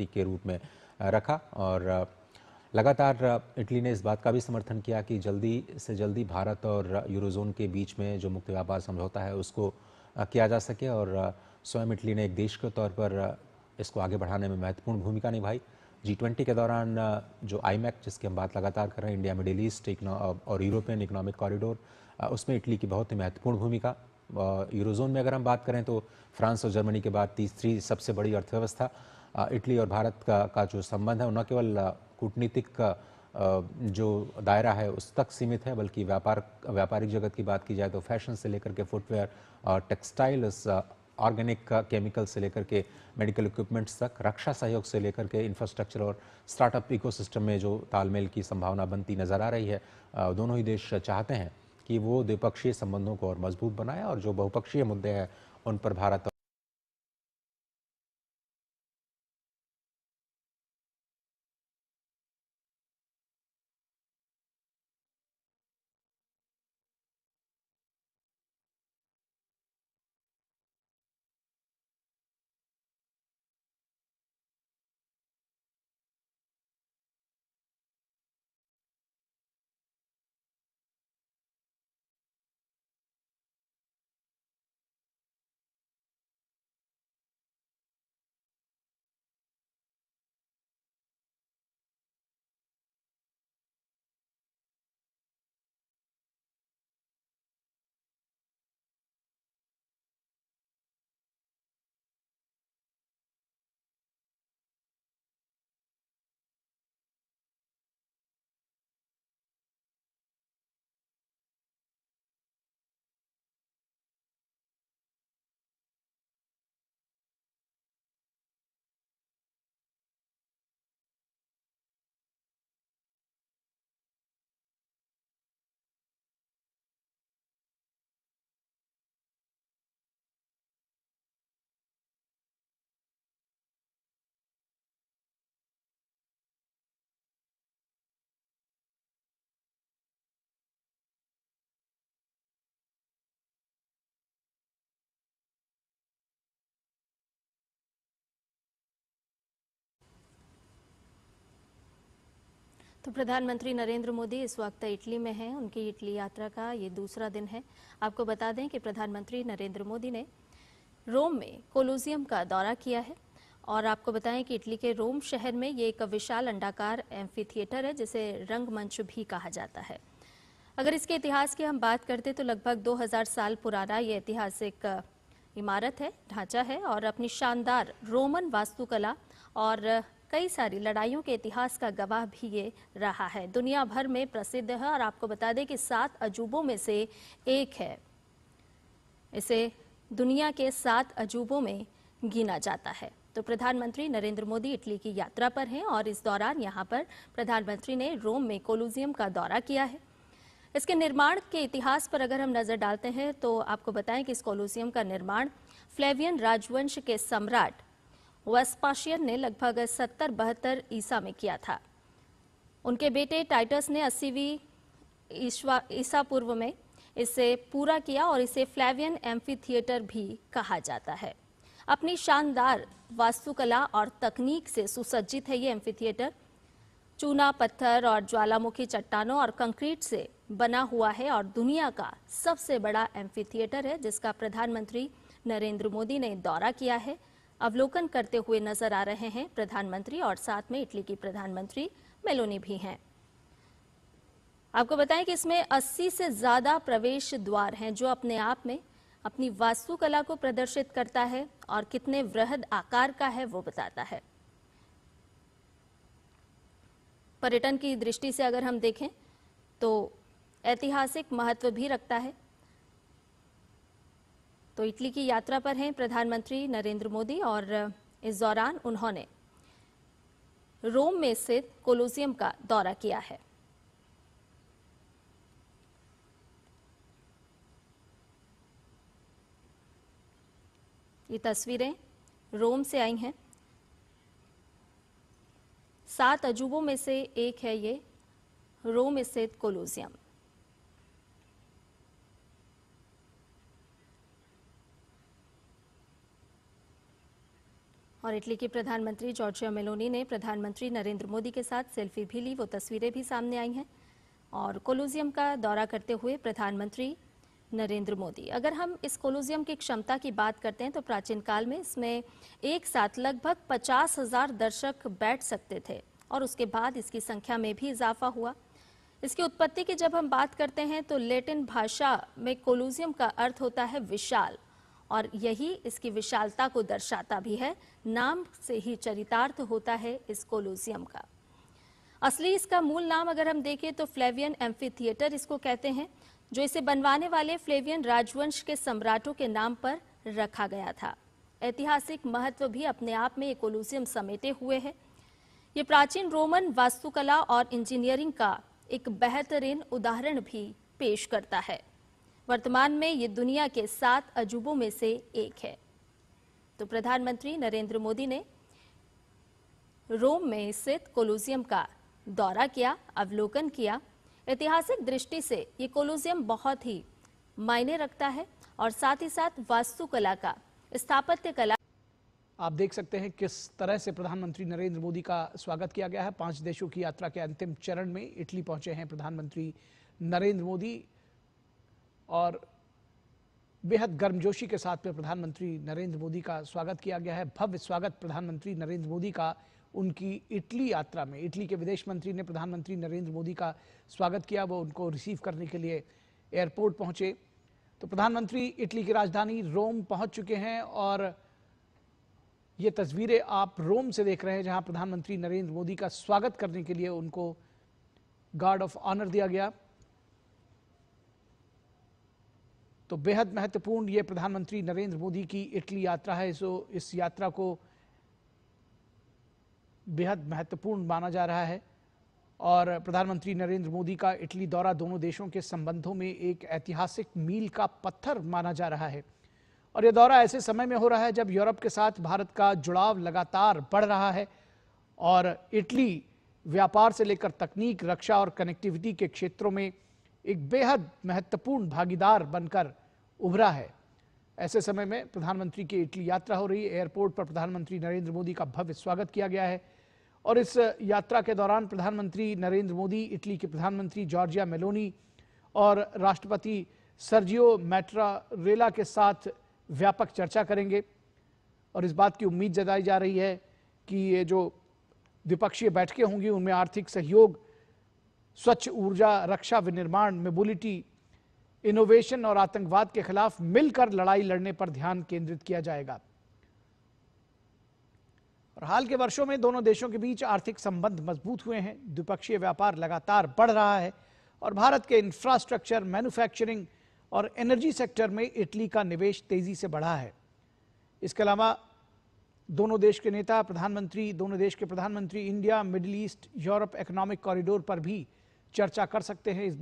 प्रतीक के रूप में रखा। और लगातार इटली ने इस बात का भी समर्थन किया कि जल्दी से जल्दी भारत और यूरोजोन के बीच में जो मुक्त व्यापार समझौता है उसको किया जा सके, और स्वयं इटली ने एक देश के तौर पर इसको आगे बढ़ाने में महत्वपूर्ण भूमिका निभाई। G20 के दौरान जो आईमैक जिसकी हम बात लगातार कर रहे हैं, इंडिया मिडिल ईस्ट और यूरोपियन इकोनॉमिक कॉरिडोर, उसमें इटली की बहुत ही महत्वपूर्ण भूमिका। यूरोजोन में अगर हम बात करें तो फ्रांस और जर्मनी के बाद तीसरी सबसे बड़ी अर्थव्यवस्था इटली और भारत का जो संबंध है वो न केवल कूटनीतिक जो दायरा है उस तक सीमित है, बल्कि व्यापारिक जगत की बात की जाए तो फैशन से लेकर के फुटवेयर और टेक्सटाइल्स, ऑर्गेनिक केमिकल से लेकर के मेडिकल इक्विपमेंट्स तक, रक्षा सहयोग से लेकर के इंफ्रास्ट्रक्चर और स्टार्टअप इकोसिस्टम में जो तालमेल की संभावना बनती नजर आ रही है, दोनों ही देश चाहते हैं कि वो द्विपक्षीय संबंधों को और मजबूत बनाए और जो बहुपक्षीय मुद्दे हैं उन पर भारत तो प्रधानमंत्री नरेंद्र मोदी इस वक्त इटली में हैं। उनकी इटली यात्रा का ये दूसरा दिन है। आपको बता दें कि प्रधानमंत्री नरेंद्र मोदी ने रोम में कोलोसियम का दौरा किया है और आपको बताएं कि इटली के रोम शहर में ये एक विशाल अंडाकार एम्फी थिएटर है जिसे रंगमंच भी कहा जाता है। अगर इसके इतिहास की हम बात करते तो लगभग 2000 साल पुराना ये ऐतिहासिक इमारत है, ढांचा है और अपनी शानदार रोमन वास्तुकला और कई सारी लड़ाइयों के इतिहास का गवाह भी ये रहा है। दुनिया भर में प्रसिद्ध है और आपको बता दें कि 7 अजूबों में से एक है। इसे दुनिया के 7 अजूबों में गिना जाता है। तो प्रधानमंत्री नरेंद्र मोदी इटली की यात्रा पर हैं और इस दौरान यहाँ पर प्रधानमंत्री ने रोम में कोलोसियम का दौरा किया है। इसके निर्माण के इतिहास पर अगर हम नजर डालते हैं तो आपको बताएं कि इस कोलोसियम का निर्माण फ्लेवियन राजवंश के सम्राट वेस्पाशियन ने लगभग 70-72 ईसा में किया था। उनके बेटे टाइटस ने 80वीं ईसा पूर्व में इसे पूरा किया और इसे फ्लेवियन एम्फी थिएटर भी कहा जाता है। अपनी शानदार वास्तुकला और तकनीक से सुसज्जित है ये एम्फी थिएटर। चूना, पत्थर और ज्वालामुखी चट्टानों और कंक्रीट से बना हुआ है और दुनिया का सबसे बड़ा एम्फी थिएटर है जिसका प्रधानमंत्री नरेंद्र मोदी ने दौरा किया है। अवलोकन करते हुए नजर आ रहे हैं प्रधानमंत्री और साथ में इटली की प्रधानमंत्री मेलोनी भी हैं। आपको बताएं कि इसमें 80 से ज्यादा प्रवेश द्वार हैं जो अपने आप में अपनी वास्तुकला को प्रदर्शित करता है और कितने वृहद आकार का है वो बताता है। पर्यटन की दृष्टि से अगर हम देखें तो ऐतिहासिक महत्व भी रखता है। तो इटली की यात्रा पर हैं प्रधानमंत्री नरेंद्र मोदी और इस दौरान उन्होंने रोम में स्थित कोलोसियम का दौरा किया है। ये तस्वीरें रोम से आई हैं। 7 अजूबों में से एक है ये रोम स्थित कोलोसियम। और और इटली की प्रधानमंत्री जॉर्जिया मेलोनी ने प्रधानमंत्री नरेंद्र मोदी के साथ सेल्फी भी ली। वो तस्वीरें भी सामने आई हैं। और कोलोजियम का दौरा करते हुए प्रधानमंत्री नरेंद्र मोदी, अगर हम इस कोलोजियम की क्षमता की बात करते हैं तो प्राचीन काल में इसमें एक साथ लगभग 50,000 दर्शक बैठ सकते थे और उसके बाद इसकी संख्या में भी इजाफा हुआ। इसकी उत्पत्ति की जब हम बात करते हैं तो लैटिन भाषा में कोलोजियम का अर्थ होता है विशाल, और यही इसकी विशालता को दर्शाता भी है। नाम से ही चरितार्थ होता है इस कोलोजियम का। असली इसका मूल नाम अगर हम देखें तो फ्लेवियन एम्फीथिएटर इसको कहते हैं, जो इसे बनवाने वाले फ्लेवियन राजवंश के सम्राटों के नाम पर रखा गया था। ऐतिहासिक महत्व भी अपने आप में ये कोलोजियम समेटे हुए है। ये प्राचीन रोमन वास्तुकला और इंजीनियरिंग का एक बेहतरीन उदाहरण भी पेश करता है। वर्तमान में ये दुनिया के 7 अजूबों में से एक है। तो प्रधानमंत्री नरेंद्र मोदी ने रोम में स्थित कोलोजियम का दौरा किया, अवलोकन किया। ऐतिहासिक दृष्टि से ये कोलोजियम बहुत ही मायने रखता है और साथ ही साथ वास्तुकला का, स्थापत्य कला। आप देख सकते हैं किस तरह से प्रधानमंत्री नरेंद्र मोदी का स्वागत किया गया है। 5 देशों की यात्रा के अंतिम चरण में इटली पहुंचे हैं प्रधानमंत्री नरेंद्र मोदी और बेहद गर्मजोशी के साथ में प्रधानमंत्री नरेंद्र मोदी का स्वागत किया गया है। भव्य स्वागत प्रधानमंत्री नरेंद्र मोदी का उनकी इटली यात्रा में। इटली के विदेश मंत्री ने प्रधानमंत्री नरेंद्र मोदी का स्वागत किया। वो उनको रिसीव करने के लिए एयरपोर्ट पहुंचे। तो प्रधानमंत्री इटली की राजधानी रोम पहुंच चुके हैं और ये तस्वीरें आप रोम से देख रहे हैं, जहां प्रधानमंत्री नरेंद्र मोदी का स्वागत करने के लिए उनको गार्ड ऑफ ऑनर दिया गया। तो बेहद महत्वपूर्ण ये प्रधानमंत्री नरेंद्र मोदी की इटली यात्रा है। सो इस यात्रा को बेहद महत्वपूर्ण माना जा रहा है और प्रधानमंत्री नरेंद्र मोदी का इटली दौरा दोनों देशों के संबंधों में एक ऐतिहासिक मील का पत्थर माना जा रहा है। और यह दौरा ऐसे समय में हो रहा है जब यूरोप के साथ भारत का जुड़ाव लगातार बढ़ रहा है और इटली व्यापार से लेकर तकनीक, रक्षा और कनेक्टिविटी के क्षेत्रों में एक बेहद महत्वपूर्ण भागीदार बनकर उभरा है। ऐसे समय में प्रधानमंत्री की इटली यात्रा हो रही है। एयरपोर्ट पर प्रधानमंत्री नरेंद्र मोदी का भव्य स्वागत किया गया है और इस यात्रा के दौरान प्रधानमंत्री नरेंद्र मोदी इटली के प्रधानमंत्री जॉर्जिया मेलोनी और राष्ट्रपति सर्जियो मैट्टारेला के साथ व्यापक चर्चा करेंगे। और इस बात की उम्मीद जताई जा रही है कि ये जो द्विपक्षीय बैठकें होंगी उनमें आर्थिक सहयोग, स्वच्छ ऊर्जा, रक्षा विनिर्माण, मोबिलिटी, इनोवेशन और आतंकवाद के खिलाफ मिलकर लड़ाई लड़ने पर ध्यान केंद्रित किया जाएगा। और हाल के वर्षों में दोनों देशों के बीच आर्थिक संबंध मजबूत हुए हैं। द्विपक्षीय व्यापार लगातार बढ़ रहा है और भारत के इंफ्रास्ट्रक्चर, मैन्युफैक्चरिंग और एनर्जी सेक्टर में इटली का निवेश तेजी से बढ़ा है। इसके अलावा दोनों देश के नेता दोनों देश के प्रधानमंत्री India, middle east, Europe economic corridor पर भी चर्चा कर सकते हैं। इस बात